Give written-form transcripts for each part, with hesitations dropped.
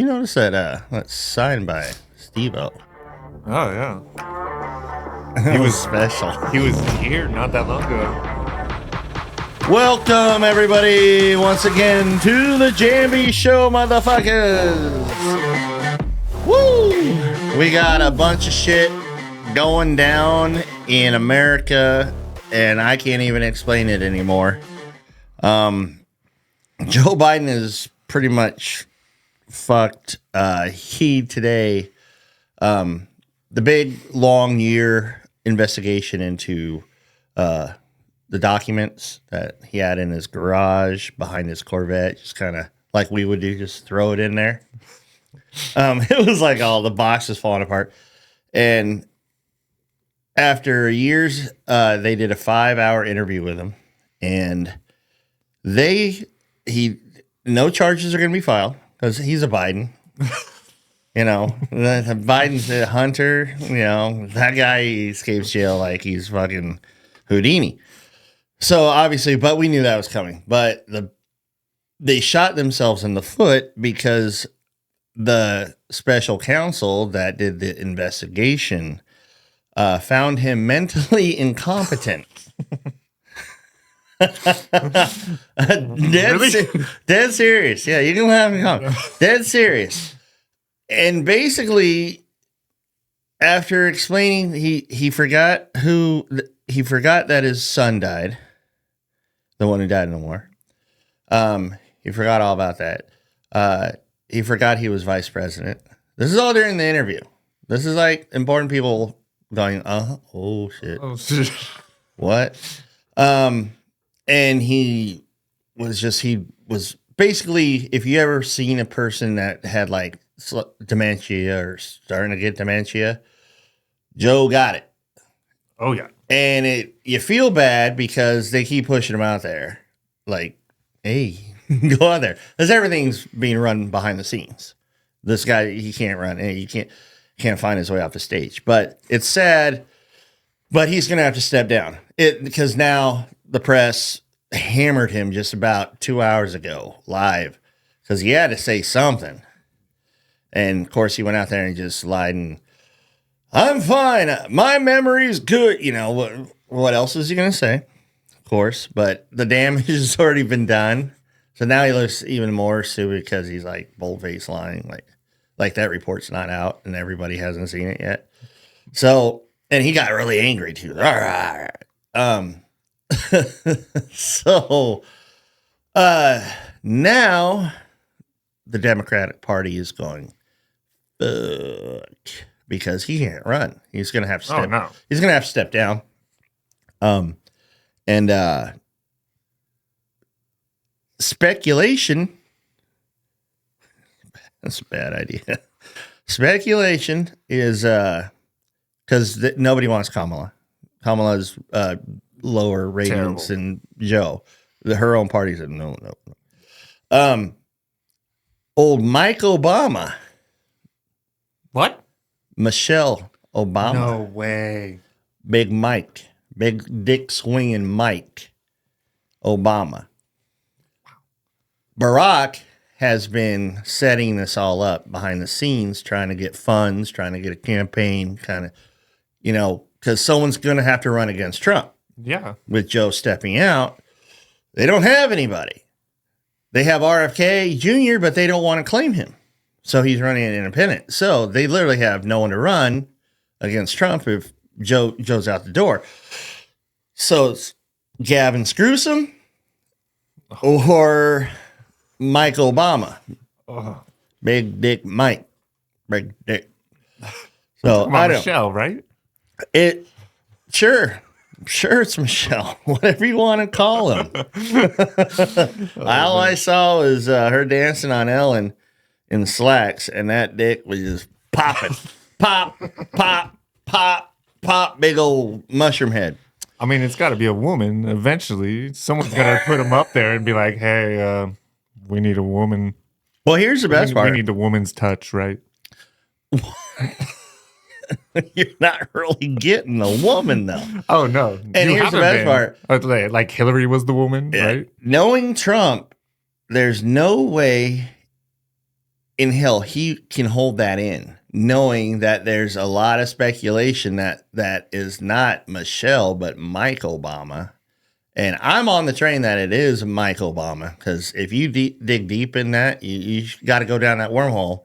notice that that's signed by Steve-O? Oh, yeah. He was special. He was here not that long ago. Welcome, everybody, once again to the Jamby Show, motherfuckers. Woo! We got a bunch of shit going down in America, and I can't even explain it anymore. Joe Biden is pretty much fucked. He today, the big long year investigation into the documents that he had in his garage behind his Corvette, just kind of like we would do, just throw it in there. It was like all the boxes falling apart. And after years, they did a 5-hour interview with him, and no charges are going to be filed because he's a Biden. You know, Biden's a hunter. You know, that guy escapes jail like he's fucking Houdini. So obviously, but we knew that was coming. But they shot themselves in the foot because the special counsel that did the investigation found him mentally incompetent. Dead serious. Yeah, you can laugh and come. Dead serious. And basically, after explaining, he forgot that his son died, the one who died in the war. He forgot all about that. He forgot he was vice president. This is all during the interview. This is like important people going, oh shit, what? And he was basically, if you ever seen a person that had like dementia or starting to get dementia, Joe got it. Oh yeah. And you feel bad because they keep pushing him out there. Like, hey, go out there. Because everything's being run behind the scenes. This guy, he can't run. He can't find his way off the stage. But it's sad, but he's going to have to step down. Because now the press hammered him just about 2 hours ago live because he had to say something. And of course, he went out there and just lied and, I'm fine. My memory's good. You know, what else is he going to say? Of course, but the damage has already been done. So now he looks even more stupid because he's like bold-faced lying. Like that report's not out and everybody hasn't seen it yet. So, and he got really angry too. So, now the Democratic Party is going, fuck. Because he can't run. He's going to have to step. Oh, no. He's going to have to step down. And speculation. That's a bad idea. Speculation is because nobody wants Kamala. Kamala's lower ratings than Joe. Her own party said no. Old Mike Obama. What? Michelle Obama. No way. Big Mike. Big dick swinging Mike Obama. Barack has been setting this all up behind the scenes, trying to get funds, trying to get a campaign, kind of, you know, because someone's going to have to run against Trump. Yeah. With Joe stepping out, they don't have anybody. They have RFK Jr., but they don't want to claim him. So he's running an independent. So they literally have no one to run against Trump if Joe's out the door. So it's Gavin Newsom or Mike Obama. Big dick Mike. Big dick. So I don't. Michelle, right? Sure it's Michelle. Whatever you want to call him. All I saw was her dancing on Ellen in slacks, and that dick was just popping. Pop, pop, pop, pop, big old mushroom head. I mean, it's got to be a woman eventually. Someone's got to put him up there and be like, hey, we need a woman. Well, here's the best part. We need the woman's touch, right? You're not really getting a woman, though. Oh, no. And here's the best part. Like Hillary was the woman, right? Knowing Trump, there's no way in hell, he can hold that in, knowing that there's a lot of speculation that is not Michelle, but Mike Obama. And I'm on the train that it is Mike Obama, because if you dig deep in that, you got to go down that wormhole.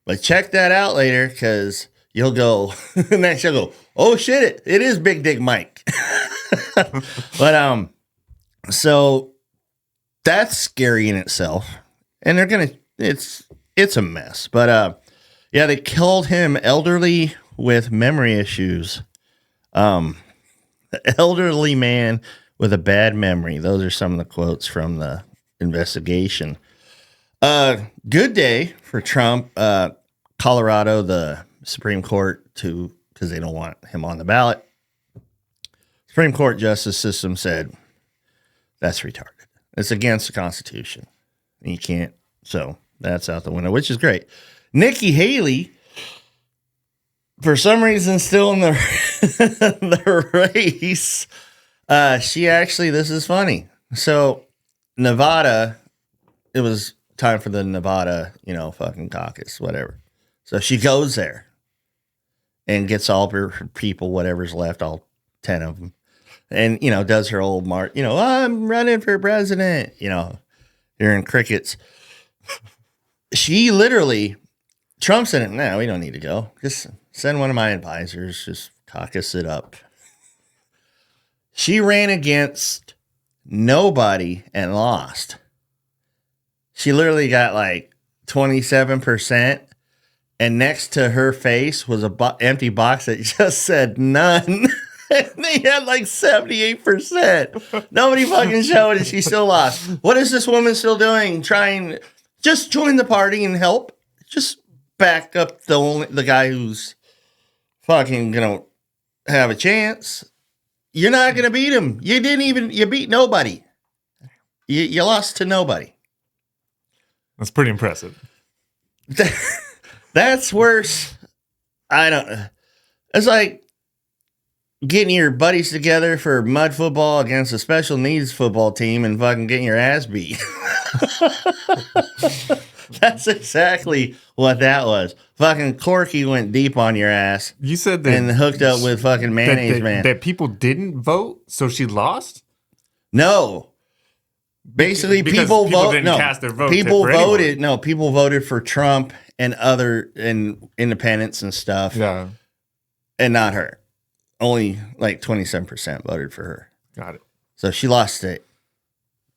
But check that out later, because you'll go, next you'll go, oh shit, it is Big Dick Mike. But so that's scary in itself, and it's a mess. But yeah, they killed him, elderly with memory issues. Elderly man with a bad memory. Those are some of the quotes from the investigation. Good day for Trump. Colorado, the Supreme Court, because they don't want him on the ballot. Supreme Court justice system said that's retarded. It's against the Constitution. You can't. So that's out the window, which is great. Nikki Haley, for some reason, still in the race. She actually, this is funny. So Nevada, it was time for the Nevada, fucking caucus, whatever. So she goes there and gets all her people, whatever's left, all 10 of them. And, does her old mark, I'm running for president, hearing crickets. She literally, Trump said, no, we don't need to go. Just send one of my advisors, just caucus it up. She ran against nobody and lost. She literally got like 27%. And next to her face was a empty box that just said none. And they had like 78%. Nobody fucking showed it. She still lost. What is this woman still doing? Just join the party and help. Just back up the guy who's fucking gonna have a chance. You're not gonna beat him. You beat nobody. You lost to nobody. That's pretty impressive. That's worse. It's like getting your buddies together for mud football against a special needs football team and fucking getting your ass beat. That's exactly what that was. Fucking Corky went deep on your ass. You said that. And hooked up with fucking mayonnaise man. That people didn't vote, so she lost? No. Basically, people didn't cast their vote. People voted. No, people voted for Trump and independents and stuff. Yeah. And not her. Only like 27% voted for her. Got it. So she lost to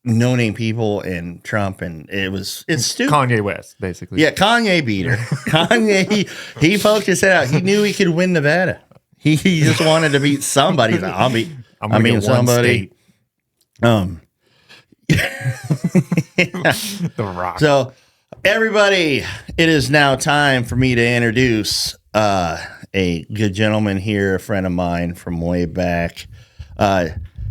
no-name people and Trump, and it's stupid. Kanye West, basically. Yeah, Kanye beat her. Kanye, he poked his head out. He knew he could win Nevada. He just wanted to beat somebody. He's like, I'm beating somebody. The Rock. So, everybody, it is now time for me to introduce a good gentleman here, a friend of mine from way back.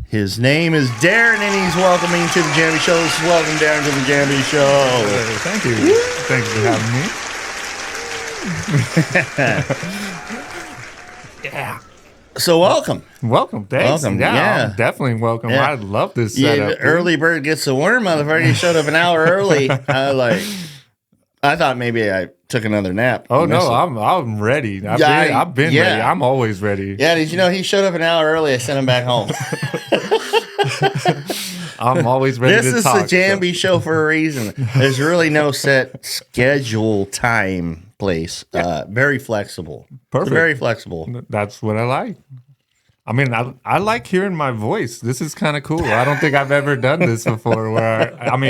His name is Darren, and he's welcoming to the Jamby Show. Welcome, Darren, to the Jamby Show. Thank you. Thanks for having me. Yeah. So welcome. Welcome. Thanks. Welcome. Yeah. I'm definitely welcome. Yeah. I love this setup. Yeah, early bird gets the worm, motherfucker. You showed up an hour early. I thought maybe I took another nap. Oh no, I'm ready. I've been ready. I'm always ready. Yeah, did you know he showed up an hour early? I sent him back home. I'm always ready this to is talk. the Jamby Show for a reason. There's really no set schedule, time, place. Very flexible. Perfect. Very flexible. That's what I like. I mean, I like hearing my voice. This is kind of cool. I don't think I've ever done this before.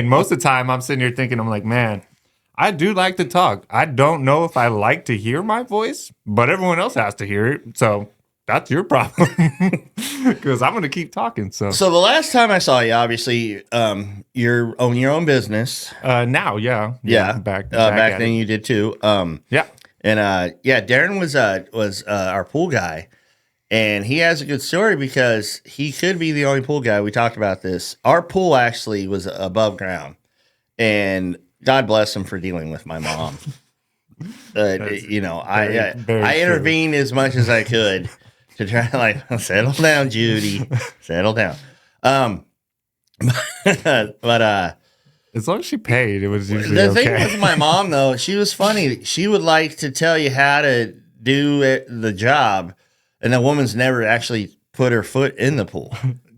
Most of the time I'm sitting here thinking, I'm like, man, I do like to talk. I don't know if I like to hear my voice, but everyone else has to hear it. So that's your problem, because I'm going to keep talking. So the last time I saw you, obviously, you're own your own business. Now, yeah. Back then you did too. Yeah. And Darren was our pool guy, and he has a good story because he could be the only pool guy. We talked about this. Our pool actually was above ground, and God bless him for dealing with my mom. I intervened as much as I could to try to settle down, Judy, settle down. But As long as she paid, it was usually The okay. thing with my mom, though, she was funny. She would like to tell you how to do the job, and the woman's never actually put her foot in the pool.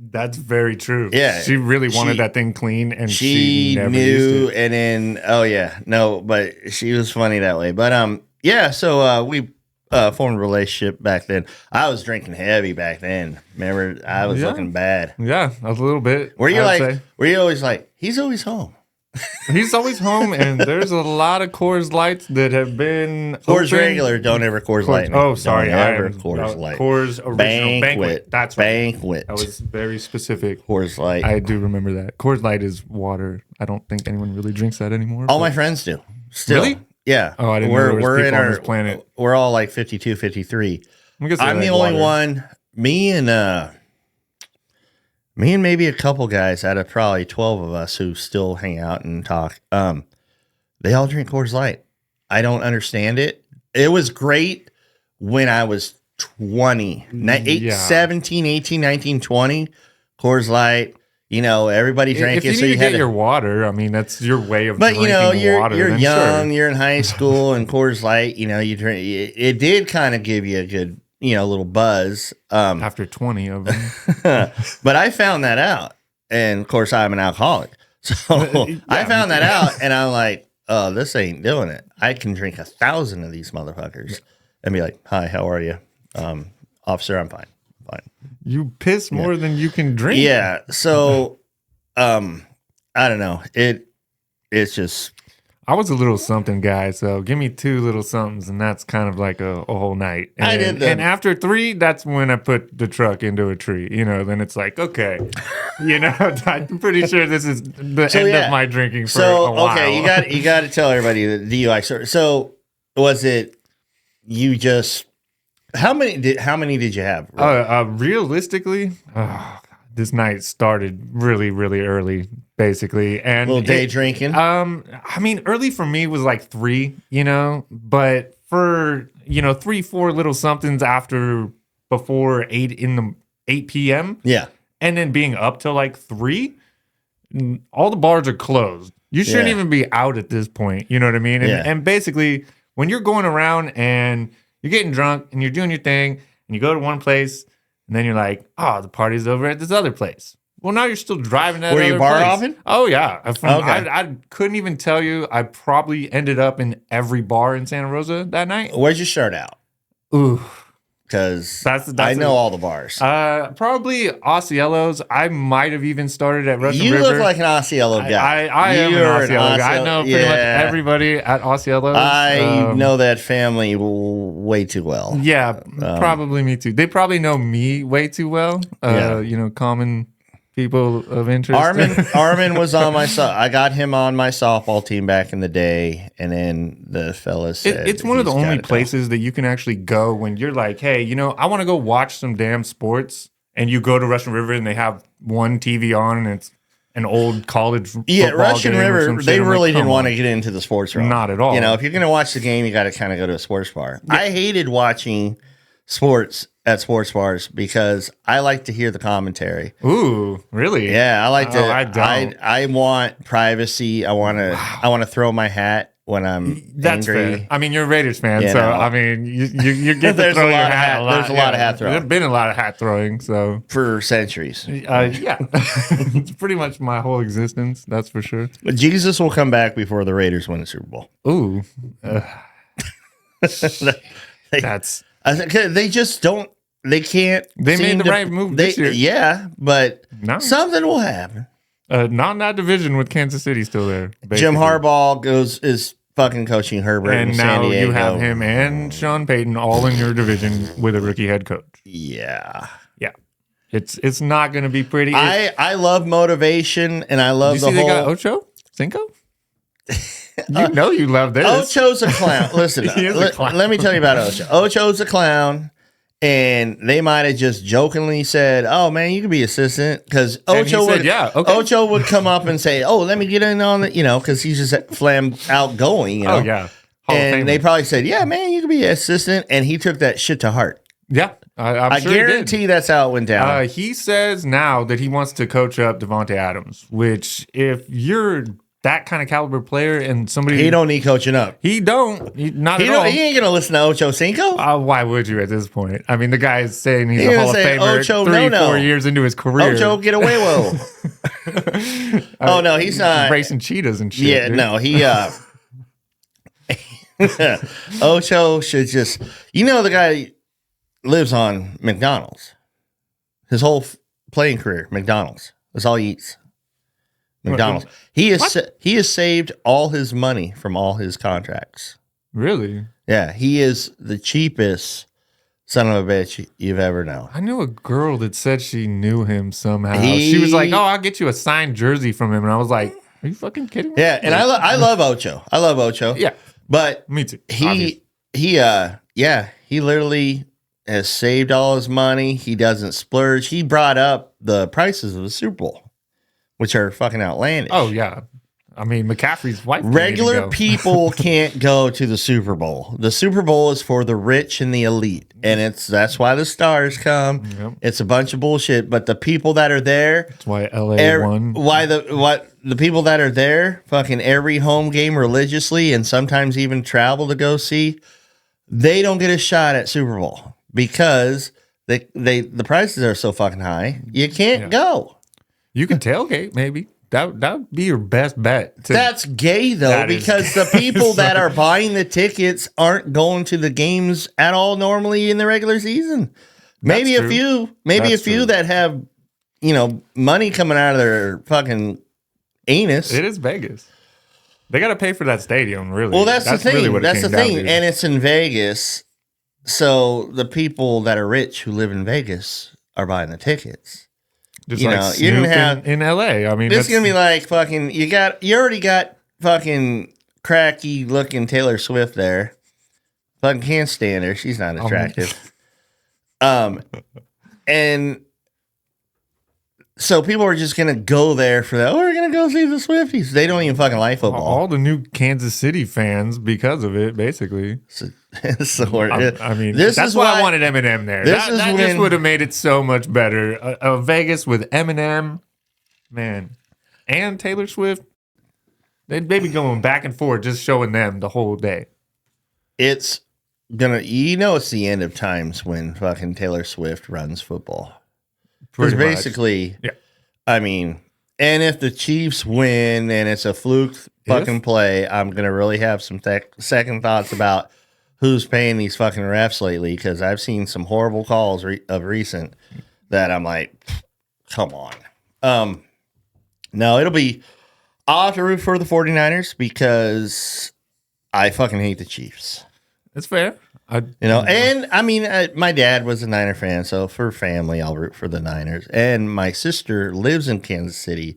That's very true. Yeah, she really wanted that thing clean, and she never knew. used it. And then, no, but she was funny that way. But yeah. So we formed a relationship back then. I was drinking heavy back then. Remember, I was looking bad. Yeah, a little bit. Were you always like, he's always home? He's always home, and there's a lot of Coors Lights that have been Coors regular. Don't ever Coors Light. Oh, sorry. Don't ever Coors Light. Coors original Banquet. That's right. Banquet. That was very specific. Coors Light. I do remember that. Coors Light is water. I don't think anyone really drinks that anymore. All my friends do. Still. Really? Yeah. Oh, I didn't know there was we're people in on our this planet. We're all like 52, 53. I'm I'm the only one. Me and maybe a couple guys out of probably 12 of us who still hang out and talk. They all drink Coors Light. I don't understand it. It was great when I was 20, 17, 18, 19, 20. Coors Light. Everybody drank it. If you need to get your water, I mean, that's your way of drinking water. You're young, you're in high school, and Coors Light, you drink. It did kind of give you a good, little buzz. After 20 of them. But I found that out. And of course, I'm an alcoholic. So I found that out, and I'm like, oh, this ain't doing it. I can drink 1,000 of these motherfuckers and be like, hi, how are you? Officer, I'm fine. You piss more than you can drink. Yeah. So, I don't know. It's just. I was a little something guy, so give me 2 little somethings, and that's kind of like a whole night. And, I did that. And after 3, that's when I put the truck into a tree. Then it's like, okay, I'm pretty sure this is the end of my drinking for a while. Okay, you got to tell everybody the DUI story. So, was it you just? How many did you have? Realistically, this night started really, really early, basically. And a little day drinking. I mean, early for me was like 3, but for 3, 4 little somethings before 8 p.m. Yeah. And then being up till like 3, all the bars are closed. You shouldn't even be out at this point. You know what I mean? And basically, when you're going around and you're getting drunk and you're doing your thing and you go to one place and then you're like, oh, the party's over at this other place. Well, now you're still driving that. Were you bar hopping? Oh, yeah. I couldn't even tell you. I probably ended up in every bar in Santa Rosa that night. Where'd you start out? Ooh. Because I know all the bars. Probably Osceolos. I might have even started at Russian River. You look like an Osceola guy. I am an Osceola guy. I know pretty much everybody at Osceolos. I know that family way too well. Yeah, probably me too. They probably know me way too well. Common people of interest. Armin was on my I got him on my softball team back in the day, and then the fellas said it's one of the only places that you can actually go when you're like, hey, I want to go watch some damn sports, and you go to Russian River and they have one TV on and it's an old college football Russian game River, they really didn't want to get into the sports realm. Not at all. If you're going to watch the game, you got to kind of go to a sports bar. Yeah. I hated watching sports at sports bars because I like to hear the commentary. Ooh, really? Yeah, I like to. I don't. I want privacy. I want to. Wow. I want to throw my hat when I'm That's angry. Fair. I mean, you're a Raiders fan, so I mean, you get to throw your hat a lot. There's a lot of hat throwing. There's been a lot of hat throwing, so for centuries. Yeah, it's pretty much my whole existence. That's for sure. But Jesus will come back before the Raiders win the Super Bowl. Ooh, that's. They just don't. They can't. They made the right move this year. Yeah, but something will happen. Not in that division with Kansas City still there. Basically. Jim Harbaugh is fucking coaching Herbert, and now San Diego. You have him and Sean Payton all in your division with a rookie head coach. Yeah. It's not going to be pretty. I love motivation, and I love they got Ocho Cinco. You love this. Ocho's a clown. Listen, let me tell you about Ocho. Ocho's a clown, and they might have just jokingly said, "Oh man, you could be assistant," because Ocho would. Yeah, okay. Ocho would come up and say, "Oh, let me get in on it," because he's just outgoing. Oh yeah, and they probably said, "Yeah, man, you could be assistant," and he took that shit to heart. Yeah, I sure guarantee that's how it went down. He says now that he wants to coach up Devontae Adams, which if you're that kind of caliber player and somebody He don't need coaching up. not He at all. He ain't gonna listen to Ocho Cinco. Why would you at this point? I mean, the guy is saying he's He a gonna Hall of say, Famer "Ocho, 3-4 years into his career. Ocho, get away, whoa. Oh no, he's not racing cheetahs and shit. Yeah, dude. no, he Ocho should just, the guy lives on McDonald's. His whole playing career, McDonald's. That's all he eats. McDonald's. He has saved all his money from all his contracts. Really? Yeah, he is the cheapest son of a bitch you've ever known. I knew a girl that said she knew him somehow. She was like, "Oh, I'll get you a signed jersey from him," and I was like, "Are you fucking kidding me?" Yeah, and I love Ocho. I love Ocho. Yeah, but me too. He literally has saved all his money. He doesn't splurge. He brought up the prices of the Super Bowl, which are fucking outlandish. Oh yeah, I mean McCaffrey's wife. Regular people can't go to the Super Bowl. The Super Bowl is for the rich and the elite, and that's why the stars come. Yep. It's a bunch of bullshit. But the people that are there, that's why LA won. The people that are there, fucking every home game religiously, and sometimes even travel to go see, they don't get a shot at Super Bowl because the prices are so fucking high. You can't go. You can tailgate maybe. That would be your best bet. That's gay though, because the people that are buying the tickets aren't going to the games at all normally in the regular season. Maybe a few that have, money coming out of their fucking anus. It is Vegas. They got to pay for that stadium, really. Well, that's the thing. Really what that's the down thing, to. and it's in Vegas. So the people that are rich who live in Vegas are buying the tickets. Just you're gonna have in LA. I mean, this is gonna be like fucking. You already got fucking cracky looking Taylor Swift there. Fucking can't stand her. She's not attractive. And so people are just gonna go there for that. Oh, we're gonna go see the Swifties. They don't even fucking like football. All the new Kansas City fans because of it, basically. That's why I wanted Eminem there. That just would have made it so much better. A Vegas with Eminem, man, and Taylor Swift. They'd be going back and forth, just showing them the whole day. It's it's the end of times when fucking Taylor Swift runs football. Because basically, yeah. I mean, and if the Chiefs win and it's a fluke fucking play, I'm gonna really have some second thoughts about who's paying these fucking refs lately, because I've seen some horrible calls of recent that I'm like, come on. No, I'll have to root for the 49ers because I fucking hate the Chiefs. That's fair. And I mean, my dad was a Niner fan, so for family, I'll root for the Niners. And my sister lives in Kansas City,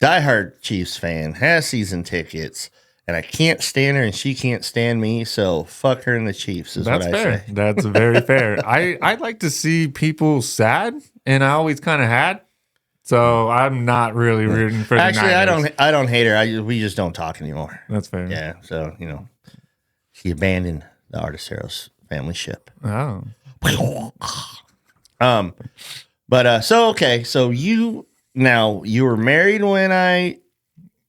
diehard Chiefs fan, has season tickets. And I can't stand her, and she can't stand me. So fuck her and the Chiefs is what I say. That's very fair. I like to see people sad, and I always kind of had. So I'm not really rooting for the Niners. I don't hate her. We just don't talk anymore. That's fair. Yeah. So she abandoned the Articeros family ship. Oh. So you were married when I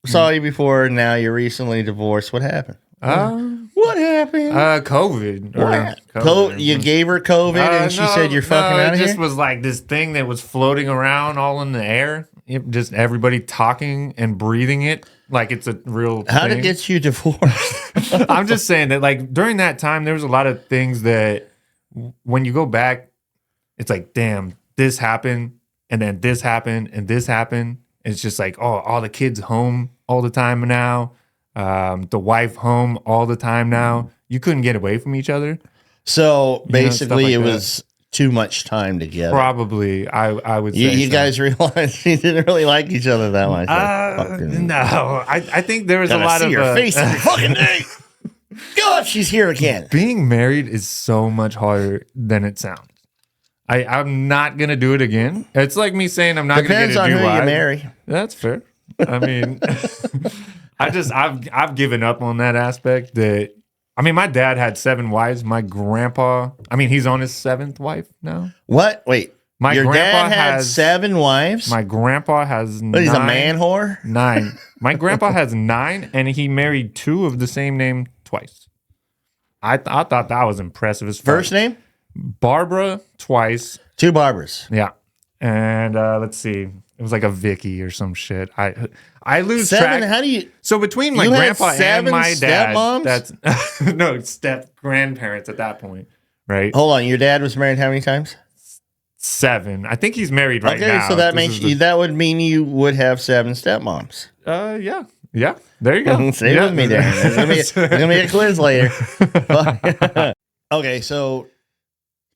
saw you before, and now you're recently divorced. What happened? What happened? COVID. You gave her COVID, and she said you're fucking out of here? It just was like this thing that was floating around all in the air. Just everybody talking and breathing it like it's a real How thing. to get you divorced? I'm just saying that like during that time, there was a lot of things that when you go back, it's like, damn, this happened, and then this happened, and this happened. It's just like, oh, all the kids home all the time now. The wife home all the time now. You couldn't get away from each other. So basically, it was too much time together. Probably, I would say. You guys realized you didn't really like each other that much. No, I think there was a lot see of your face every fucking day. God, she's here again. Being married is so much harder than it sounds. I'm not gonna do it again. It's like me saying I'm not gonna get a Depends on who DUI. you marry. That's fair. I mean, I've given up on that aspect. That I mean, my dad had 7 wives. My grandpa, he's on his 7th wife now. What? Wait. My Your grandpa dad had has 7 wives? My grandpa has What, he's a 9. man whore? 9. My grandpa has 9, and he married 2 of the same name twice. I thought that was impressive as fuck. First name? Barbara twice. 2 Barbaras. Yeah. And let's see. It was like a Vicky or some shit. I lose 7? track. How do you... So between my You had grandpa and 7 my dad, stepmoms? that's no step grandparents at that point, right? Hold on. Your dad was married how many times? 7. I think he's married right okay, now. so that This makes is the- that would mean you would have 7 stepmoms. Yeah. Yeah. There you go. Stay Yeah. with me, Darren. There's gonna be a quiz later. Okay, so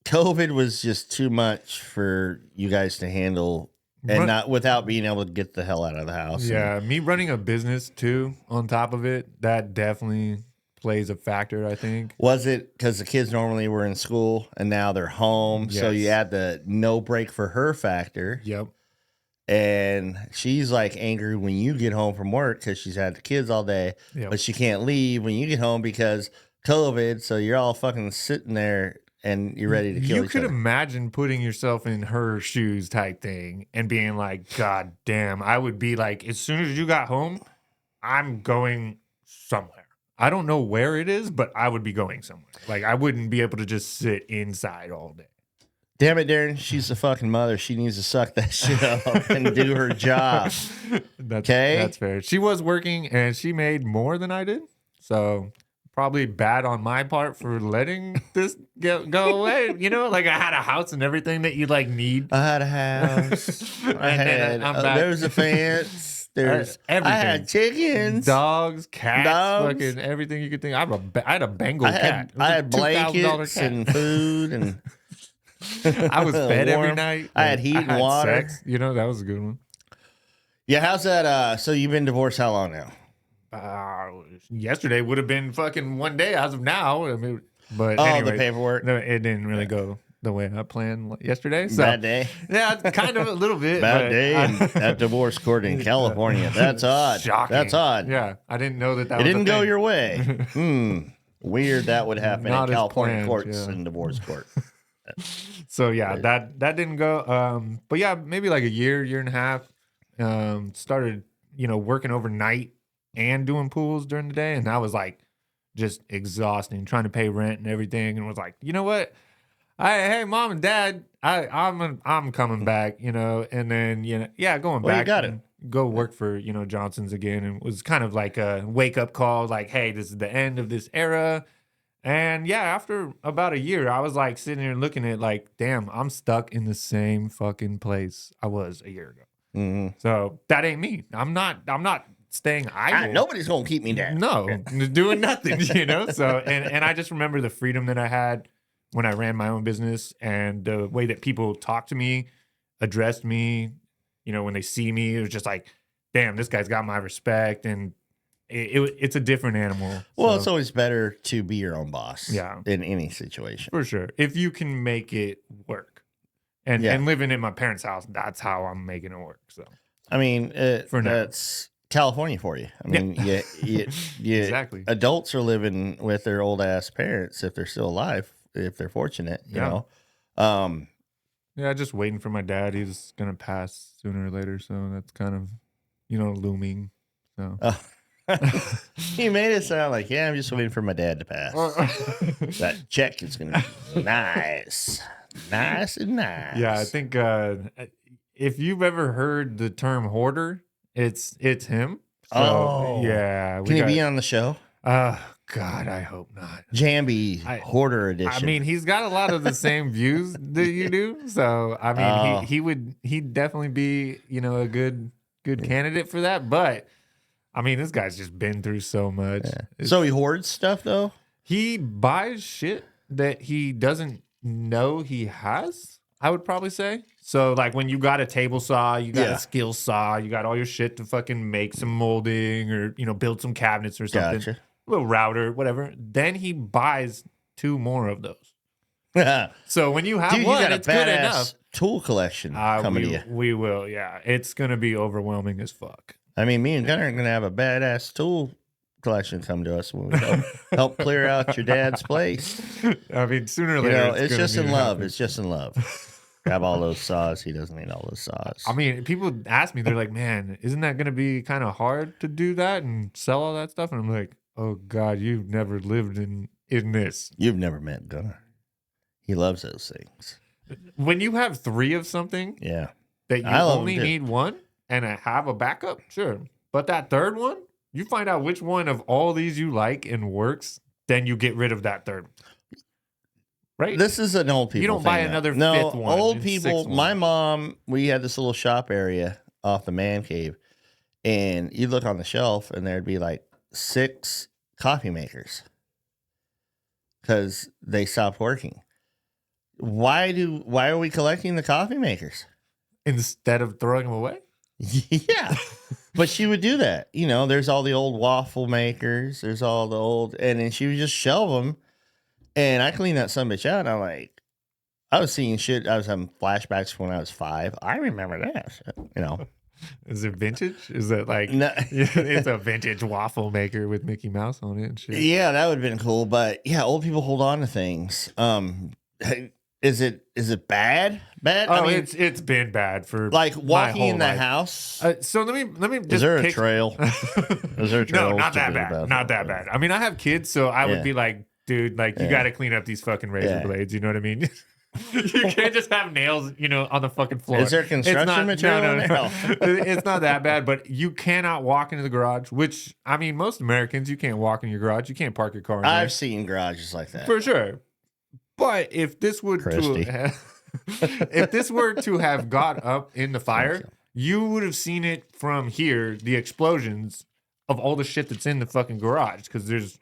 COVID was just too much for you guys to handle, and not without being able to get the hell out of the house. Yeah, me running a business too on top of it, that definitely plays a factor, I think. Was it because the kids normally were in school and now they're home? So you Yes. add the no break for her factor. Yep. And she's like angry when you get home from work because she's had the kids all day, Yep. but she can't leave when you get home because COVID. So you're all fucking sitting there and you're ready to kill You each could other. imagine putting yourself in her shoes type thing and being like, God damn, I would be like, as soon as you got home, I'm going somewhere. I don't know where it is, but I would be going somewhere. Like, I wouldn't be able to just sit inside all day. Damn it, Darren. She's the fucking mother. She needs to suck that shit up and do her job. Okay? That's fair. She was working and she made more than I did. So probably bad on my part for letting this go away. You know, like I had a house and everything that you like need. I had a house. I had, I'm back. there's a fence. There's Everything. I had chickens. Dogs, cats, Dogs. fucking everything you could think. I had a Bengal I cat. had, It was I a had $2,000 blankets cat. and food and I was fed every warm. night. I had heat and water. Sex. You know, that was a good one. Yeah, how's that? So you've been divorced how long now? Yesterday would have been fucking one day as of now. I mean, but Oh, anyway, the paperwork. no, it didn't really go the way I planned yesterday. So Bad day. yeah, kind of a little bit. Bad but day at divorce court in California. That's odd. Shocking. That's odd. Yeah, I didn't know that. It Was didn't a go thing. your way. Weird that would happen Not in as California planned, courts yeah. and divorce court. So yeah, that didn't go. But yeah, maybe like a year and a half. Started working overnight and doing pools during the day, and that was like just exhausting. Trying to pay rent and everything, and was like, you know what? Hey, mom and dad, I'm coming back. And then going Well, you back. got it. And go work for Johnson's again, and it was kind of like a wake up call. Like, hey, this is the end of this era. And yeah, after about a year, I was like sitting here looking at like, damn, I'm stuck in the same fucking place I was a year ago. Mm-hmm. So that ain't me. I'm not staying idle. Nobody's gonna keep me down. No, doing nothing, So and I just remember the freedom that I had when I ran my own business and the way that people talked to me, addressed me, when they see me, it was just like, damn, this guy's got my respect, and it's a different animal. Well, So, it's always better to be your own boss. Yeah. In any situation. for sure. If you can make it work. And living in my parents' house, that's how I'm making it work. So I mean, For now. that's California for you. I mean, you Exactly. adults are living with their old ass parents if they're still alive, if they're fortunate, you Yeah. know. Yeah, just waiting for my dad. He's gonna pass sooner or later, so that's kind of, looming. So You made it sound like, I'm just waiting for my dad to pass. That check is gonna be nice. Nice and nice. yeah, I think if you've ever heard the term hoarder, it's him. So, Oh. yeah. Can he be on the show? God, I hope not. Jamby Hoarder Edition. I mean, he's got a lot of the same views that you do. So, I mean, he'd definitely be, a good candidate for that. But, I mean, this guy's just been through so much. Yeah. So he hoards stuff though? He buys shit that he doesn't know he has, I would probably say. So, like, when you got a table saw, you got a skill saw, you got all your shit to fucking make some molding or, build some cabinets or something. Gotcha. A little router, whatever. Then he buys 2 more of those. So when you have Dude, one, you got it's a good badass enough. tool collection coming to you. We will, yeah. It's going to be overwhelming as fuck. I mean, me and Gunnar are going to have a badass tool collection come to us when we help clear out your dad's place. I mean, sooner or You later, know, it's gonna just need in to love. happen. It's just in love. Grab all those saws. He doesn't need all those saws. I mean, people ask me, they're like, man, isn't that going to be kind of hard to do that and sell all that stuff? And I'm like, oh, God, you've never lived in this. You've never met Gunnar. He loves those things. When you have 3 of something Yeah. that you only need one and have a backup, sure. But that third one, you find out which one of all these you like and works, then you get rid of that third. Right? This is an old people You don't thing, buy though. another no, fifth one. Old and people, sixth one. my mom, we had this little shop area off the man cave, and you look on the shelf, and there'd be like 6 coffee makers because they stopped working. Why are we collecting the coffee makers? Instead of throwing them away? Yeah. But she would do that. You know, there's all the old waffle makers. There's all the old, and then she would just shelve them. And I cleaned that son of a bitch out. And I'm like, I was seeing shit. I was having flashbacks from when I was 5. I remember that. You know, Is it vintage? Is it like, no, it's a vintage waffle maker with Mickey Mouse on it and shit? yeah, that would have been cool. But yeah, old people hold on to things. Is it bad? Bad? Oh, I mean, it's been bad for like my walking whole in the life. house. So let me just Is there a pick- trail? Is there a trail? No, not that to bad. about Not that bad. I mean, I have kids, so I would Yeah. be like, dude, like you got to clean up these fucking razor Yeah. blades. You know what I mean? You can't just have nails, on the fucking floor. Is there construction material No, in no, there? no. It's not that bad, but you cannot walk into the garage. Which I mean, most Americans, you can't walk in your garage. You can't park your car in there. I've seen garages like that. For sure. But if this were Christy. if this were to have got up in the fire, you would have seen it from here, the explosions of all the shit that's in the fucking garage. Because there's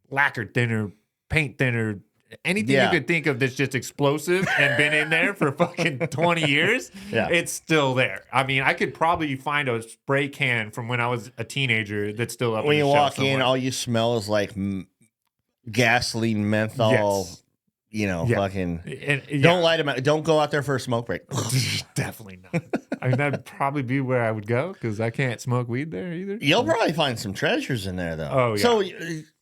lacquer thinner, paint thinner, anything Yeah. you could think of that's just explosive and been in there for fucking 20 years, Yeah. it's still there. I mean, I could probably find a spray can from when I was a teenager that's still up When in you the shelf walk in, somewhere. all you smell is like gasoline, menthol. Yes. Yeah. And- yeah. Don't light them out. Don't go out there for a smoke break. Definitely not. I mean, that'd probably be where I would go because I can't smoke weed there either. You'll probably find some treasures in there, though. Oh, yeah. So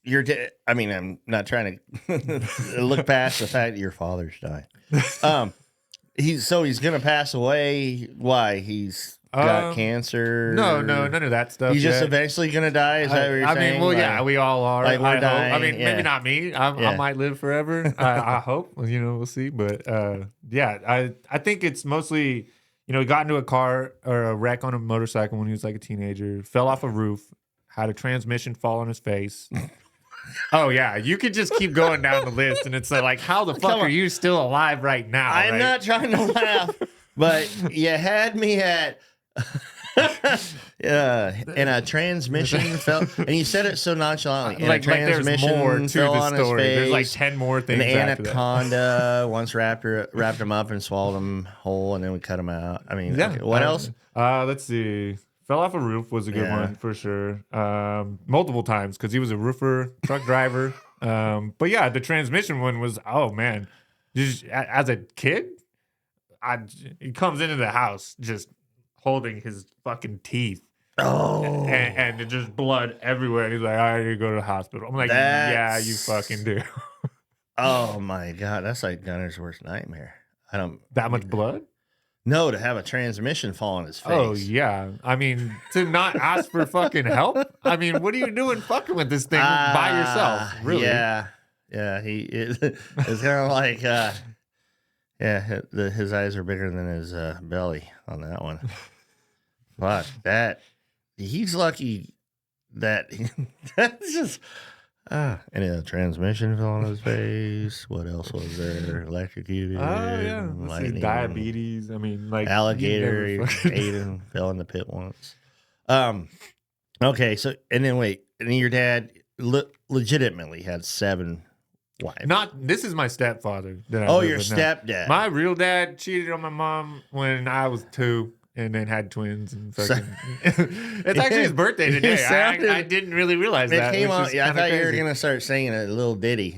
you're dead. I mean, I'm not trying to look past the fact that your father's died. He's gonna pass away. Why? He's got cancer. No, none of that stuff. He's just yet. eventually gonna die. Is that what you're I saying? mean, well, Like, yeah, we all are. like we're I hope. dying, I mean, yeah. maybe not me. I Yeah. might live forever. I hope. We'll see. But yeah, I think it's mostly, he got into a car or a wreck on a motorcycle when he was like a teenager, fell off a roof, had a transmission fall on his face. Oh yeah, you could just keep going down the list, and it's like, how the fuck Come on. are you still alive right now? I'm right? not trying to laugh, but you had me at. And a transmission fell, and you said it so nonchalantly. And Like a there's transmission more to fell the on his story. There's like face. 10 more things. An after that. anaconda once wrapped him up and swallowed him whole, and then we cut him out. I mean, Yeah. okay, what else? Let's see. Fell off a roof was a good Yeah. one for sure. Multiple times because he was a roofer, truck driver. But yeah, the transmission one was, oh man, just as a kid, he comes into the house just holding his fucking teeth. Oh, And it just blood everywhere. And he's like, I need to go to the hospital. I'm like, yeah, you fucking do. oh my god, that's like Gunner's worst nightmare. I don't That much blood? know to have a transmission fall on his face. Oh yeah, I mean to not ask for fucking help. I mean, what are you doing fucking with this thing by yourself? Really? Yeah. It's kind of like, his eyes are bigger than his belly on that one. Fuck that. He's lucky that that's just. And a transmission fell on his face. What else was there? Electrocuted. Oh yeah, let's see, lightning, diabetes. I mean, like alligator you never fucking- ate him, fell in the pit once. Okay, so and then wait, and then your dad legitimately had 7 wives. Not this is my stepfather. That I Oh, live your with now. stepdad. My real dad cheated on my mom when I was 2. And then had twins and fucking. It's actually his birthday today. It sounded- I didn't really realize It that. came which on. is Yeah, I kinda thought you were crazy. gonna start singing a little ditty.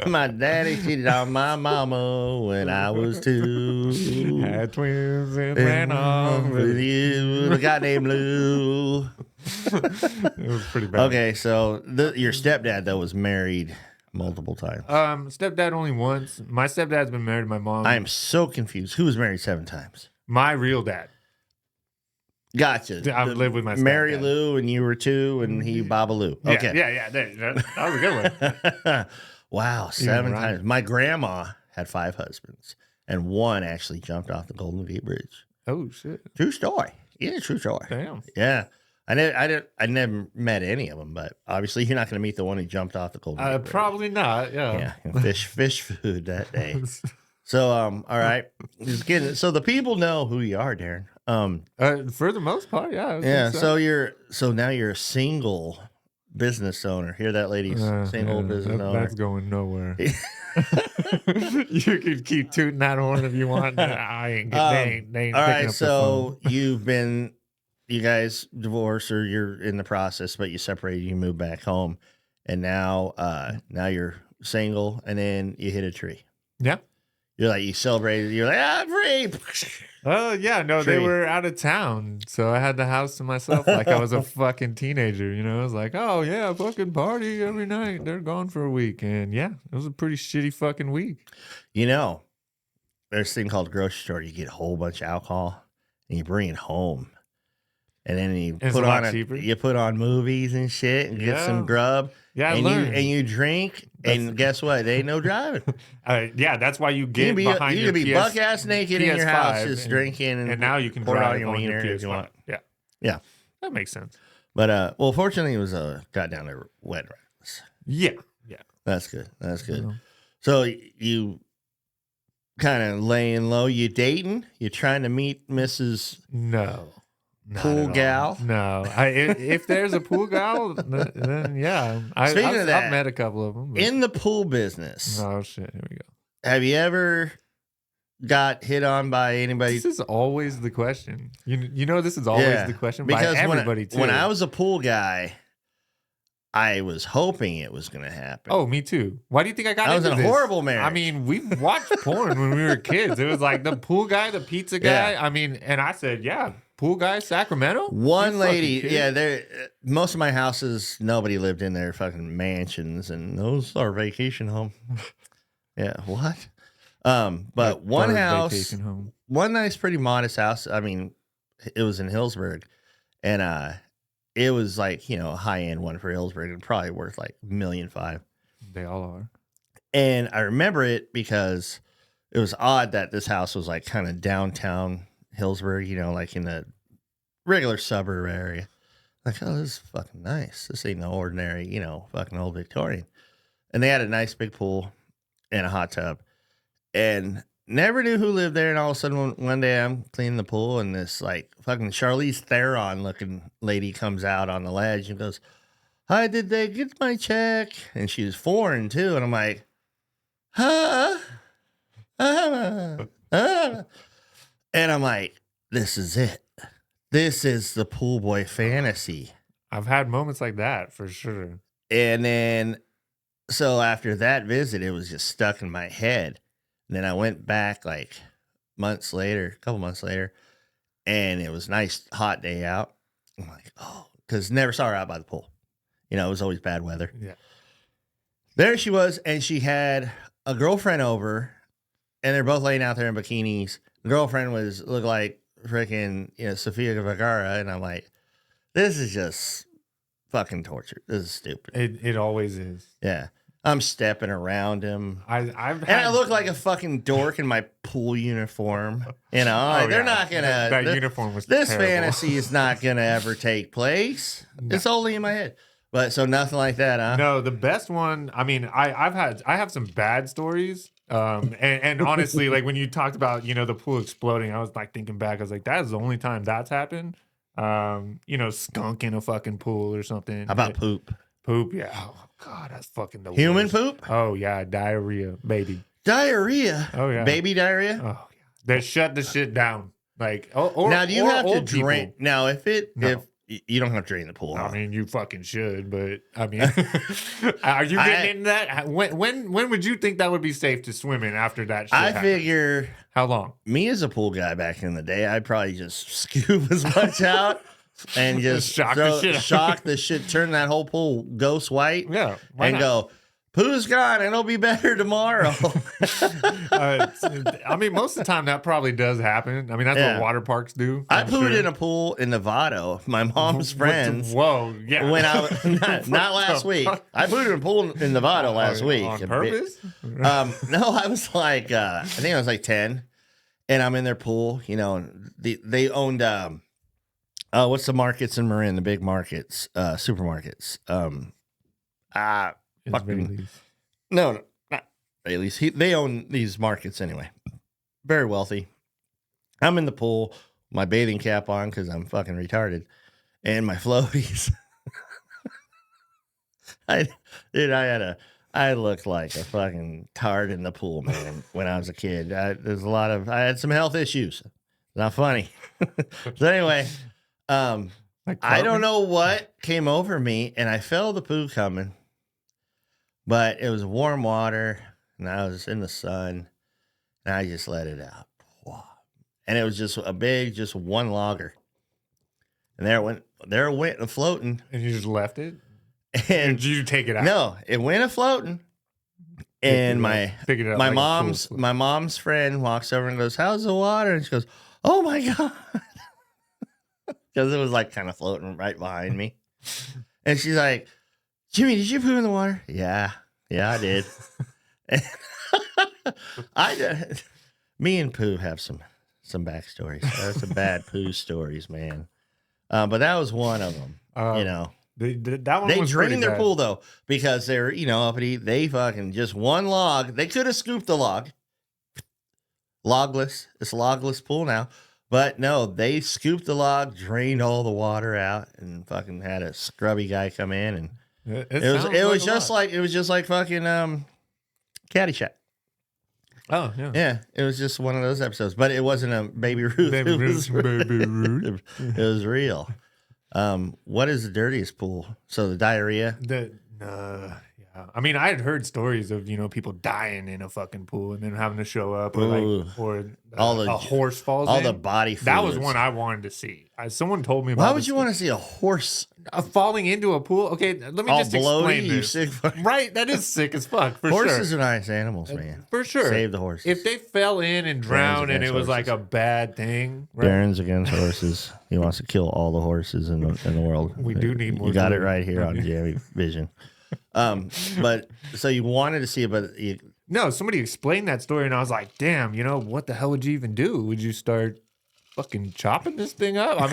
My daddy cheated on my mama when I was 2. Had twins and ran off. with you, the guy named Lou. It was pretty bad. Okay, so your stepdad though was married. multiple times? Stepdad only once. My stepdad's been married to my mom. I am so confused. Who was married 7 times? My real dad. Gotcha. I've lived with my Mary stepdad. Lou, and you were 2, and he Babaloo. Okay. Yeah. That was a good one. Wow, Even 7 Ryan. times. My grandma had 5 husbands, and one actually jumped off the Golden Gate Bridge. Oh shit! True story. Yeah, true story. Damn. Yeah. I never met any of them, but obviously you're not going to meet the one who jumped off the Golden Gate Bridge. Probably not. Yeah. Yeah, fish food that day. So, all right. So the people know who you are, Darren. For the most part, yeah. Yeah. So now you're a single business owner. Hear that, ladies? Single business owner. That's going nowhere. You could keep tooting that horn if you want. I ain't. They ain't all picking right. up So you guys divorced, or you're in the process, but you separated. You moved back home, and now you're single, and then you hit a tree. the phone. You celebrated. You're like, I'm free. Oh yeah, no, Tree. they were out of town, so I had the house to myself like I was a fucking teenager. You know, I was like, oh yeah, fucking party every night. They're gone for a week, and yeah, it was a pretty shitty fucking week. You know, there's a thing called grocery store. You get a whole bunch of alcohol, and you bring it home, and then you It's put a lot on cheaper. you put on movies and shit, and get Yeah. some grub. Yeah, I and learned. you drink, and guess what? There ain't no driving. Yeah, that's why you You get can be behind you your can be PS, buck ass naked in your PS5 house, just and- drinking, and now you can pour it drive on your on wiener your if you PS5. want. Yeah, Yeah, that makes sense. but well, fortunately, it was got down to wet rats. Yeah. That's good. That's good. Yeah. So you kind of laying low. You dating? You trying to meet Mrs. No. Not Pool at all. gal? No. If there's a pool gal, then yeah. Speaking of that, I've met a couple of them. But, In the pool business, oh shit! Here we go. have you ever got hit on by anybody? This is always the question. You know this is always the question by because everybody too. when I was a pool guy, I was hoping it was going to happen. Oh, me too. Why do you think I got I was into in a this? horrible marriage. I mean, we watched porn when we were kids. It was like the pool guy, the pizza guy. Yeah. I mean, and I said, yeah, pool guy, Sacramento. One You lady, fucking kid. there. Most of my houses, nobody lived in their fucking mansions, and those are vacation home. Yeah, what? But one Third house, vacation home. one nice, pretty modest house. I mean, it was in Hillsburg, and it was like a high end one for Hillsburg, and probably worth like $1.5 million. They all are. And I remember it because it was odd that this house was like kind of downtown Hillsburg, like in the regular suburb area. Like, oh, this is fucking nice. This ain't no ordinary, fucking old Victorian. And they had a nice big pool and a hot tub. And never knew who lived there. And all of a sudden, one day I'm cleaning the pool, and this like fucking Charlize Theron looking lady comes out on the ledge and goes, "Hi, did they get my check?" And she was foreign too. And I'm like, huh? And I'm like, this is it. This is the pool boy fantasy. I've had moments like that for sure. And then, so after that visit, it was just stuck in my head. And then I went back like a couple months later, and it was a nice hot day out. I'm like, oh, because never saw her out by the pool. It was always bad weather. Yeah. There she was, and she had a girlfriend over, and they're both laying out there in bikinis. The girlfriend looked like freaking Sofia Vergara, and I'm like, this is just fucking torture. This is stupid. It always is. Yeah. I'm stepping around him. I've And had, I look like a fucking dork in my pool uniform. They're Oh, yeah. not going to. That uniform was This terrible. fantasy is not going to ever take place. It's only in my head. But so nothing like that, huh? No, the best one. I mean, I have some bad stories. And honestly, like when you talked about the pool exploding, I was like thinking back. I was like, that is the only time that's happened. Skunk in a fucking pool or something. How about poop? Poop? Yeah. Oh God, that's fucking the Human worst. poop? Oh yeah, diarrhea, baby. Diarrhea? Oh yeah, Baby diarrhea? Oh yeah. They shut the shit down. Like, or Now, do you or have to old people. drain? Now, if No. you don't have to drain the pool, huh? I mean, you fucking should, but I mean, are you getting into that? When would you think that would be safe to swim in after that shit I happened? figure How long? me as a pool guy back in the day, I'd probably just scoop as much out and just Shock the shit out. shock the shit, turn that whole pool ghost white, Yeah, why and not? go Poo's gone, and it'll be better tomorrow. I mean, most of the time that probably does happen. I mean, that's Yeah. what water parks do. I I'm pooed sure. in a pool in Nevada. My mom's friends. Whoa, yeah. When I not last week, I pooed in a pool in Nevada last week. On purpose? No, I was like, I think I was like 10, and I'm in their pool. You know, and they owned what's the markets in Marin? The big markets, supermarkets. Fucking, no, not Bailey's. They own these markets anyway. Very wealthy. I'm in the pool, my bathing cap on because I'm fucking retarded, and my floaties. I looked like a fucking tard in the pool, man. When I was a kid, I had some health issues. Not funny. So anyway, I don't know what came over me, and I felt the poo coming. But it was warm water, and I was in the sun, and I just let it out. And it was just just one logger. And there it went floating. And you just left it? And did you take it out? No, it went floating. And my mom's friend walks over and goes, "How's the water?" And she goes, "Oh my God." Because it was like kind of floating right behind me. And she's like, "Jimmy, did you poo in the water?" Yeah, I did. Me and Pooh have some backstories. There's some bad Pooh stories, man. But that was one of them. You know, that one they was drained their bad. pool though because they're uppity. They fucking just one log. They could have scooped the log. Logless. It's a logless pool now. But no, they scooped the log, drained all the water out, and fucking had a scrubby guy come in, and it was just like fucking Caddyshack. Oh yeah, yeah. It was just one of those episodes, but it wasn't a Baby Ruth. Baby Ruth. It was real. What is the dirtiest pool? So the diarrhea. Yeah. I mean, I had heard stories of people dying in a fucking pool and then having to show up, or a horse falls in. The body fluids. That was one I wanted to see. Someone told me about. Why would you want to see a horse falling into a pool? Okay, let me just explain this. Right, that is sick as fuck. For horses are nice animals, man. For sure, save the horses. If they fell in and drowned and it was like a bad thing, right? Darren's against horses. He wants to kill all the horses in the world. We do need more. You got it right here on Jammy Vision. But so you wanted to see it, but no, somebody explained that story, and I was like, damn, what the hell would you even do? Would you start fucking chopping this thing up? I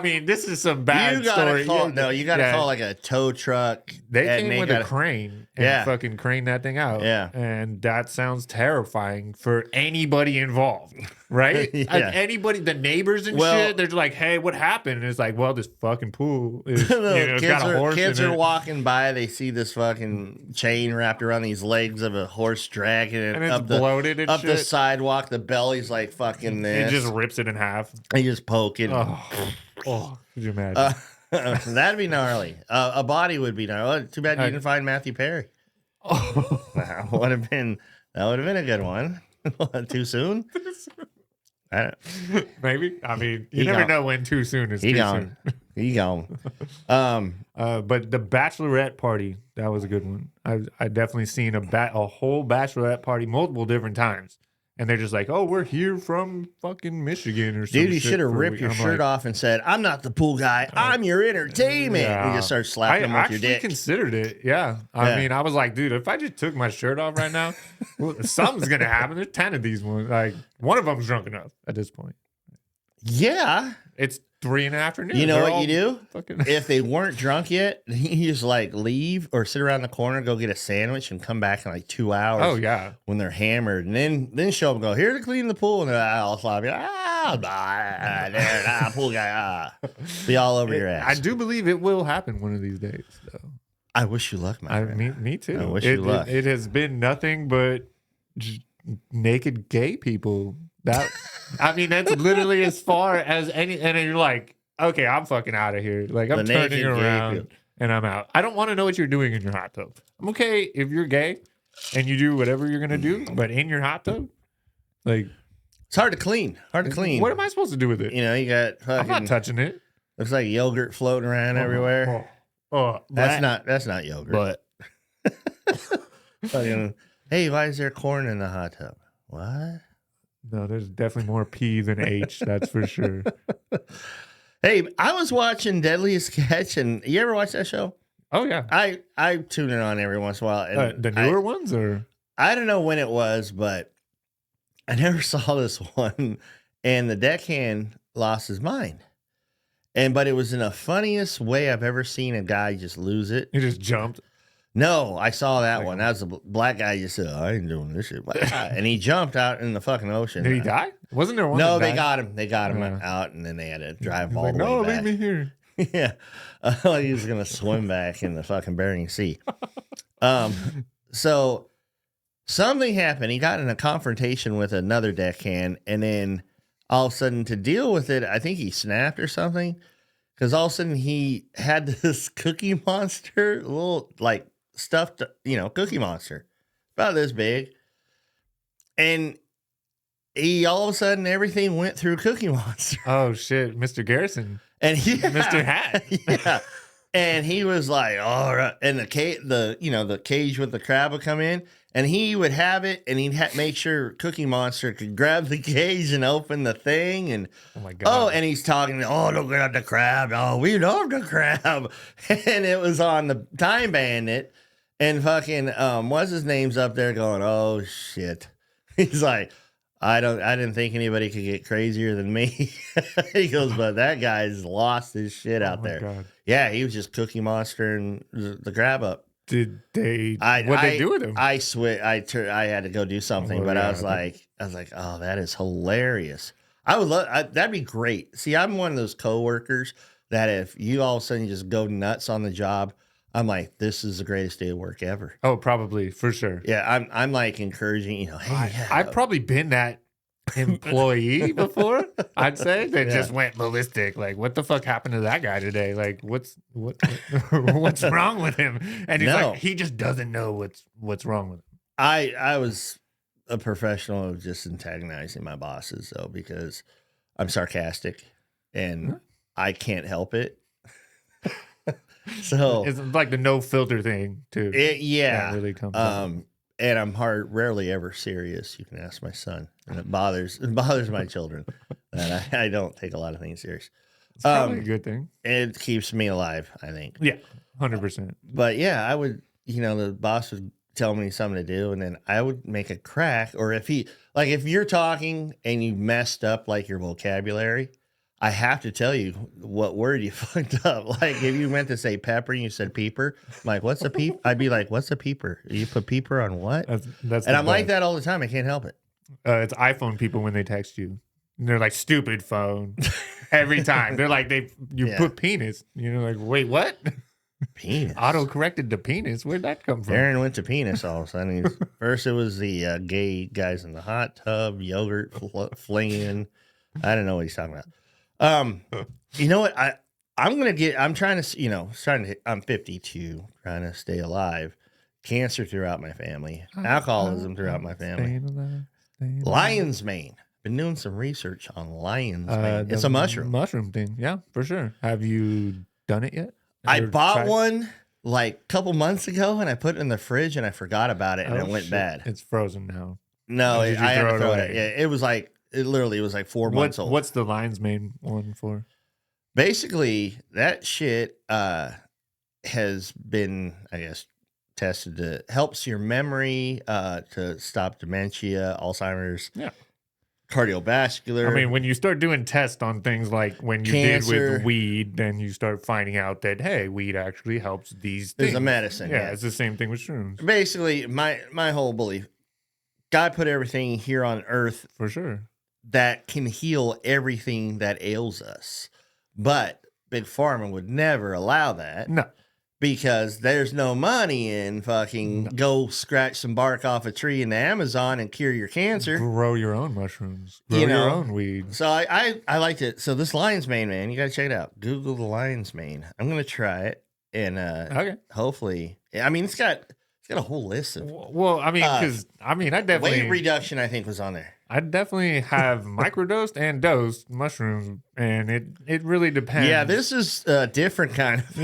mean, this is some bad story. You got to call like a tow truck. They came with a crane and fucking crane that thing out. Yeah. And that sounds terrifying for anybody involved, right? Anybody, the neighbors and shit, they're like, hey, what happened? And it's like, well, this fucking pool is, got a horse kids in are it. walking by, they see this fucking chain wrapped around these legs of a horse dragging it and it's up bloated and up shit. the sidewalk. The belly's like fucking this. It just rips it in half. They just poke it. Oh, could you imagine? That'd be gnarly. A body would be gnarly. Too bad you didn't find Matthew Perry. That would have been a good one. Too soon? Maybe. I mean, you never know when too soon is too soon. He gone. But the bachelorette party, that was a good one. I definitely seen a whole bachelorette party multiple different times. And they're just like, oh, we're here from fucking Michigan or something. Dude, you should have ripped your shirt off and said, I'm not the pool guy. I'm your entertainment. Yeah. You just start slapping them with your dick. I actually considered it. Yeah. I mean, I was like, dude, if I just took my shirt off right now, something's going to happen. There's 10 of these ones. Like, one of them's drunk enough at this point. Yeah. It's 3 in the afternoon. You know what you do? If they weren't drunk yet, you just like leave or sit around the corner, go get a sandwich, and come back in like 2 hours. Oh yeah, when they're hammered, and then show up and go here to clean the pool, and they're all sloppy. Pool guy, be all over your ass. I do believe it will happen one of these days, though. I wish you luck, man. Me too. I wish you luck. It has been nothing but naked gay people. That's literally as far as any, and you're like, okay, I'm fucking out of here. Like, I'm turning around and I'm out. I don't want to know what you're doing in your hot tub. I'm okay if you're gay and you do whatever you're gonna do, but in your hot tub, like, it's hard to clean. What am I supposed to do with it? You got fucking, I'm not touching it. Looks like yogurt floating around everywhere. That's not yogurt. But Fucking, hey, why is there corn in the hot tub? What? No, there's definitely more P than H. That's for sure. Hey, I was watching Deadliest Catch, and you ever watch that show? Oh yeah. I tune in on every once in a while, and The newer ones, or I don't know when it was, but I never saw this one, and the deckhand lost his mind. But it was in the funniest way I've ever seen a guy just lose it. he just jumped. No, I saw that one. That was a black guy just said, I ain't doing this shit. And he jumped out in the fucking ocean. Did he die? Wasn't there one? No, that they died? got him. They got him Yeah. out, and then they had to drive He's all like, the no, way back. leave me here. Yeah. He was going to swim back in the fucking Bering Sea. So something happened. He got in a confrontation with another deckhand, and then all of a sudden, to deal with it, I think he snapped or something. Because all of a sudden, he had this Cookie Monster, little like stuffed, Cookie Monster, about this big. And he all of a sudden, everything went through Cookie Monster. Oh shit, Mr. Garrison, And Mr. Hat. Yeah. And he was like, all right. And the cage with the crab would come in, and he would have it, and he'd make sure Cookie Monster could grab the cage and open the thing. And Oh my god. and he's talking, don't grab the crab. Oh, we love the crab. And it was on the Time Bandit, and fucking what's his name's up there going, oh shit. He's like, I didn't think anybody could get crazier than me. He goes, but that guy's lost his shit out there. God. Yeah, he was just Cookie Monster and the crab up. Did they? What they do with him? I swear, I had to go do something, Oh, but yeah, I was like, oh, that is hilarious. I would love that'd be great. See, I'm one of those coworkers that if you all of a sudden just go nuts on the job, I'm like, this is the greatest day of work ever. Oh, probably for sure. Yeah, I'm like encouraging, hey, I've probably been that employee before. I'd say that just went ballistic. Like, what the fuck happened to that guy today? Like, what's wrong with him? And he's like, he just doesn't know what's wrong with him. I was a professional of just antagonizing my bosses though, because I'm sarcastic and I can't help it. So It's like the no filter thing too. That really comes up. And I'm rarely ever serious. You can ask my son, and it bothers my children that I don't take a lot of things serious. It's probably a good thing. It keeps me alive, I think. Yeah, 100%. But yeah, I would, the boss would tell me something to do, and then I would make a crack. Or if you're talking and you messed up like your vocabulary, I have to tell you what word you fucked up. Like if you meant to say pepper and you said peeper, I'm like, what's a peep? I'd be like, what's a peeper? You put peeper on what? That's And I'm like that all the time. I can't help it. It's iPhone people when they text you. And they're like, stupid phone. Every time. They're like, put penis. Like, wait, what? Penis. Auto corrected to penis. Where'd that come from? Aaron went to penis all of a sudden. First it was the gay guys in the hot tub, yogurt flinging. I don't know what he's talking about. You know what? I'm trying to, I'm 52, trying to stay alive. Cancer throughout my family, alcoholism throughout my family. Lion's mane. Been doing some research on lion's mane. It's a mushroom. Mushroom thing. Yeah, for sure. Have you done it yet? I bought one like a couple months ago and I put it in the fridge and I forgot about it and it went bad. It's frozen now. No, I had to throw it away? away. Yeah, it was like 4 months old. What's the lion's mane one for? Basically, that shit has been, I guess, tested to helps your memory, to stop dementia, Alzheimer's, cardiovascular. I mean, when you start doing tests on things like when you Cancer. did with weed, then you start finding out that, hey, weed actually helps these things. There's a medicine. Yeah, it's the same thing with shrooms. Basically, my whole belief, God put everything here on earth For sure. that can heal everything that ails us. But Big Pharma would never allow that. No. Because there's no money in fucking go scratch some bark off a tree in the Amazon and cure your cancer. Grow your own mushrooms. Grow your own weed. So I liked it. So this lion's mane, man, you got to check it out. Google the lion's mane. I'm going to try it. And Okay. hopefully, I mean, it's got It's got a whole list of Well, I mean, because I definitely weight reduction. I think was on there. I definitely have microdosed and dosed mushrooms, and it really depends. Yeah, this is a different kind of.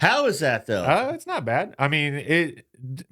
How is that though? It's not bad. I mean,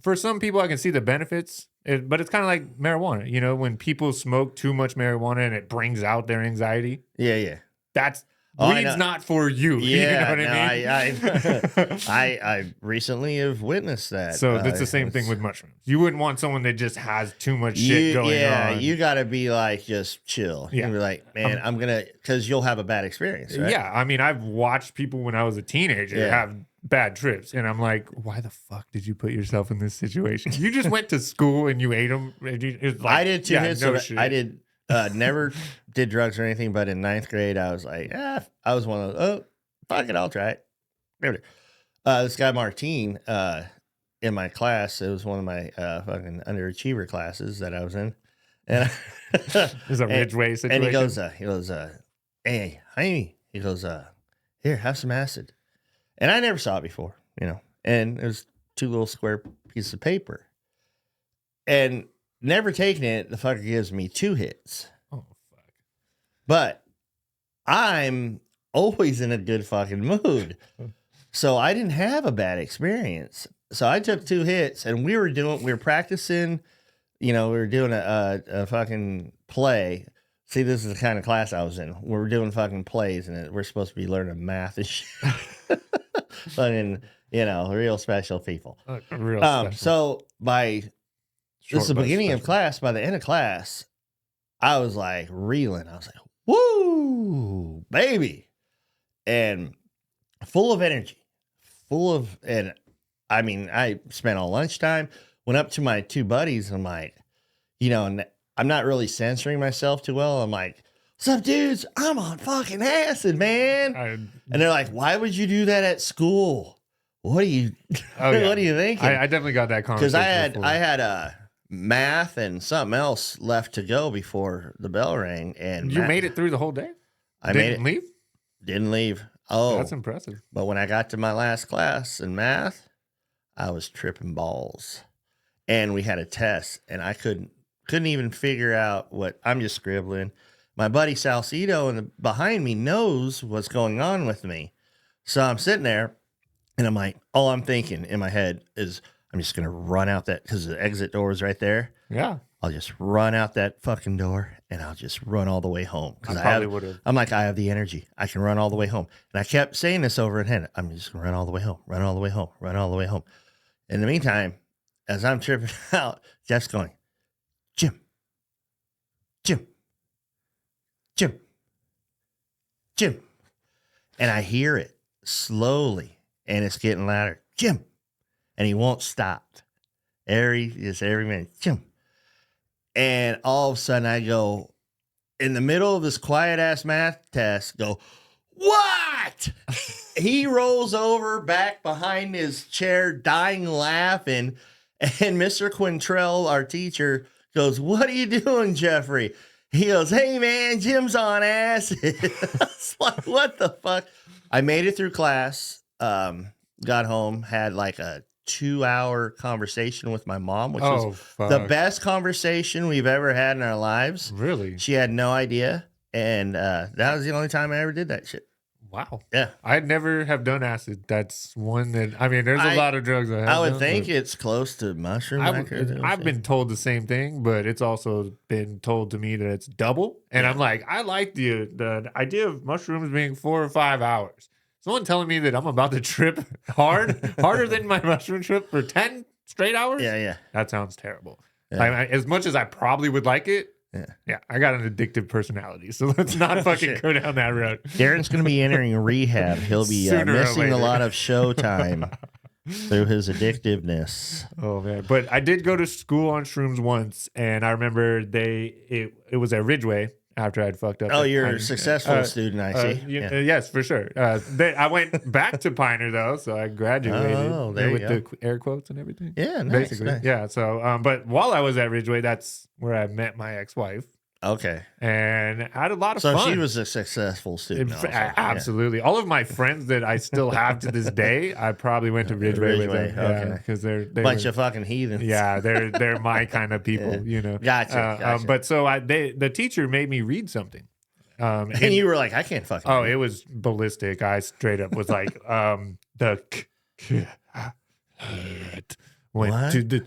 for some people, I can see the benefits, but it's kind of like marijuana. You know, when people smoke too much marijuana and it brings out their anxiety. Yeah. That's Oh, weed's not for you. Yeah, you know what I mean? I recently have witnessed that. So it's the same thing with mushrooms. You wouldn't want someone that just has too much shit going on. Yeah, you got to be like just chill. Yeah. You be like, man, I'm gonna, because you'll have a bad experience. Right? Yeah, I mean, I've watched people when I was a teenager have bad trips, and I'm like, why the fuck did you put yourself in this situation? You just went to school and you ate them. I did too. No shit. I did. Never did drugs or anything, but in ninth grade, I was like, I was one of those, fuck it, I'll try it. This guy, Martine, in my class, it was one of my fucking underachiever classes that I was in. And There's a Ridgeway situation. And he goes, hey, Jaime, he goes, here, have some acid. And I never saw it before, you know, and it was 2 little square pieces of paper. And never taking it, the fucker gives me 2 hits. Oh, fuck. But I'm always in a good fucking mood. So I didn't have a bad experience. So I took 2 hits and we were practicing, you know, we were doing a fucking play. See, this is the kind of class I was in. We were doing fucking plays and we're supposed to be learning math and shit. Fucking, you know, real special people. Real special. So this is the beginning of class. By the end of class, I was like reeling. I was like, woo, baby. And full of energy. And I mean, I spent all lunchtime, went up to my 2 buddies. And I'm like, you know, and I'm not really censoring myself too well. I'm like, what's up, dudes? I'm on fucking acid, man. And they're like, why would you do that at school? What are you, what are you thinking? I definitely got that conversation. Because I had math and something else left to go before the bell rang. And you made it through the whole day? Didn't leave? Didn't leave. Oh, that's impressive. But when I got to my last class in math, I was tripping balls. And we had a test and I couldn't even figure out what I'm just scribbling. My buddy Salcedo behind me knows what's going on with me. So I'm sitting there and I'm like, all I'm thinking in my head is I'm just going to run out that, because the exit door is right there. Yeah. I'll just run out that fucking door and I'll just run all the way home. I probably would have. I'm like, I have the energy. I can run all the way home. And I kept saying this over and head. I'm just going to run all the way home, run all the way home, run all the way home. In the meantime, as I'm tripping out, Jeff's going, Jim, Jim, Jim, Jim. And I hear it slowly and it's getting louder. Jim. And he won't stop. Every minute, Jim. And all of a sudden I go, in the middle of this quiet ass math test, go, what? He rolls over back behind his chair, dying laughing. And Mr. Quintrell, our teacher, goes, what are you doing, Jeffrey? He goes, hey man, Jim's on acid. It's like, what the fuck? I made it through class, got home, had like a 2-hour conversation with my mom, which was the best conversation we've ever had in our lives. Really? She had no idea. And that was the only time I ever did that shit. Wow. Yeah. I'd never have done acid. That's one that, I mean, there's a lot of drugs I would think it's close to mushroom. I've been told the same thing, but it's also been told to me that it's double. And I'm like, I like the idea of mushrooms being 4 or 5 hours. Someone telling me that I'm about to trip harder than my mushroom trip for 10 straight hours? Yeah. That sounds terrible. Yeah. As much as I probably would like it, yeah, I got an addictive personality. So let's not fucking go down that road. Darren's going to be entering rehab. He'll be missing a lot of show time through his addictiveness. Oh, man. But I did go to school on shrooms once, and I remember it was at Ridgeway. After I'd fucked up. Oh, you're a successful student, I see. Yes, for sure. I went back to Piner, though, so I graduated with the air quotes and everything. Yeah, nice, basically. Nice. Yeah, so, but while I was at Ridgeway, that's where I met my ex-wife. Okay. and I had a lot of So fun. she was a successful student. Also. Absolutely. All of my friends that I still have to this day, I probably went to Ridgeway with them. okay. Because they're Bunch of fucking heathens. yeah, they're my kind of people, you know. Gotcha. But so the teacher made me read something. And you were like, I can't fucking. Oh, read. it was ballistic. I straight up was like, the went What? to the.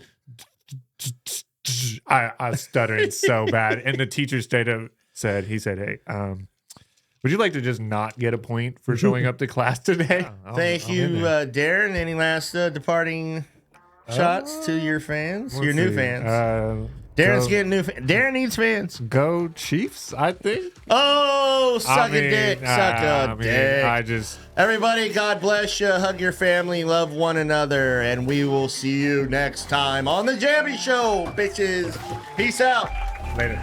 I was stuttering so bad, and the teacher straight up said, "Hey, would you like to just not get a point for showing up to class today?" Thank you, Darren. Any last departing shots to your fans, your new fans? Darren's getting new. Darren needs fans. Go Chiefs, I think. Oh, suck a dick, suck a dick. I just Everybody, God bless you. Hug your family, love one another, and we will see you next time on the Jamby Show, bitches. Peace out. later.